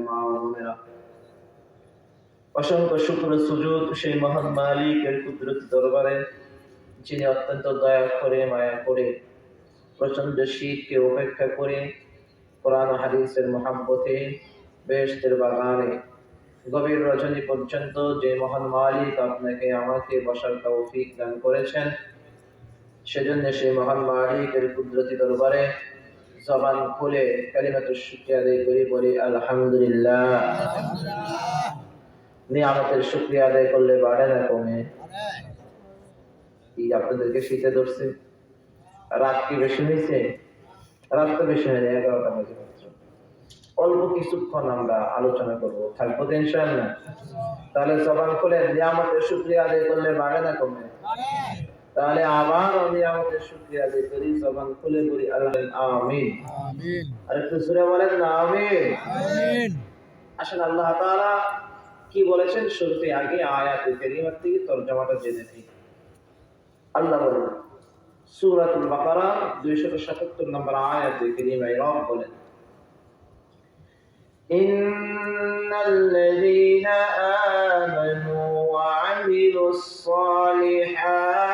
মা ও বোনেরা, অসংখ্য শুকর সুজুদ সেই মহান মালিকের কুদরতি দরবারে, যিনি অত্যন্ত দয়া করে মায়া করে প্রচন্ড শীতকে উপেক্ষা করে কোরআন হাদিসের মহাব্বতে বেহেশতের বাগানে গভীর রজনী পর্যন্ত যে মহান মালিক আপনাকে আমাকে বসার তৌফিক দান করেছেন, সেজন্য সেই মহান মালিকের কুদরতি দরবারে জবান খুলে কালিমাতুশ শুকরিয়া আদায় করি, বলি আলহামদুলিল্লাহ। নিয়ামতের শুকরিয়া আদায় করলে বাড়ে না কমে? এই আপনাদেরকে শীতে ধরছে, রাত কি বেশি হয়েছে? রাত তো বেশি হয়নি, 11টা বাজে মাত্র। অল্প কিছুক্ষণ আমরা আলোচনা করব, থাকবো তো ইনশাআল্লাহ। তাহলে জবান খুলে নিয়ামতের শুকরিয়া আদায় করলে বাড়ে না কমে? তাহলে আবার নিয়ামতের শুকরিয়া আদায় করি, জবান খুলে বলি আমিন। আর একটু জোরে বলেন না আমিন। আসেন আল্লাহ তাআলা কি বলেছেন শুরুতে আগে আয়াতুল কারীমা থেকে তরজমাটা জেনে নিই। আল্লাহ বলেন সূরাতুল বাকারা 277 নম্বর আয়াতুল কারীমায় রব বলেন, ইন্নাল্লাযীনা আমানু ওয়া আমিলুস সালিহাত,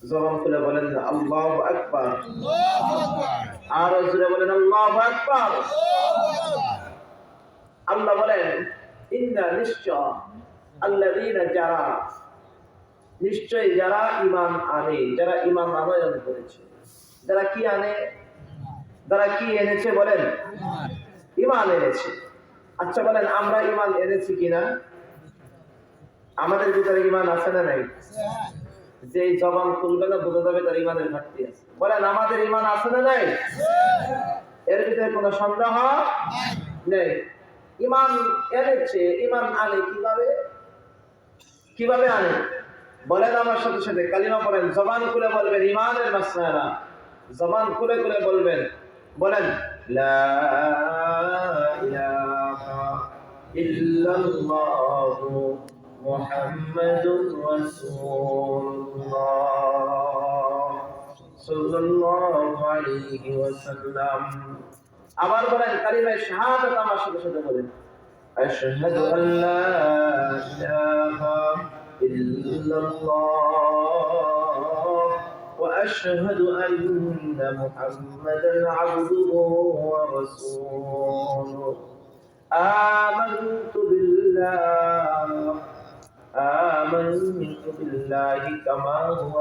জবান খুলে বলেন না আল্লাহু আকবার। আর জোরে বলেন আল্লাহু আকবার। আল্লাহ বলেন ইন্না নিশ্চয়, আল্লাযীনা যারা, নিশ্চয় যারা ঈমান আনে, যারা ঈমান আনয়ন করেছে। যারা কি আনে? যারা কি এনেছে বলেন? ঈমান এনেছে। আচ্ছা বলেন আমরা ঈমান এনেছি কিনা? আমাদের ভিতরে ঈমান আছে না নাই? যে জবান খুলবে না বোঝা যাবে তার ঈমানের ঘাটতি আছে। বলেন আমাদের ঈমান আছে না নাই? এর ভিতরে কোনো সন্দেহ নেই। ঈমান এনেছে, ঈমান আনে কিভাবে? কিভাবে আনে? বলেন আমার সাথে সাথে কালিমা পড়েন, জবান খুলে বলবেন ঈমানের মাসআলা, জবান খুলে খুলে বলবেন, বলেন লা ইলাহা ইল্লাল্লাহু মুহাম্মাদুর রাসূলুল্লাহ সাল্লাল্লাহু আলাইহি ওয়াসাল্লাম। আবার বলেন কালিমা শাহাদাত আমার সাথে সাথে বলেন, আশহাদু আল্লা ইলাহা ইল্লাল্লাহ ওয়া আশহাদু আন্না মুহাম্মাদান আবদুহু ওয়া রাসূলুহু। আমানতু বিল্লাহি কামা হুয়া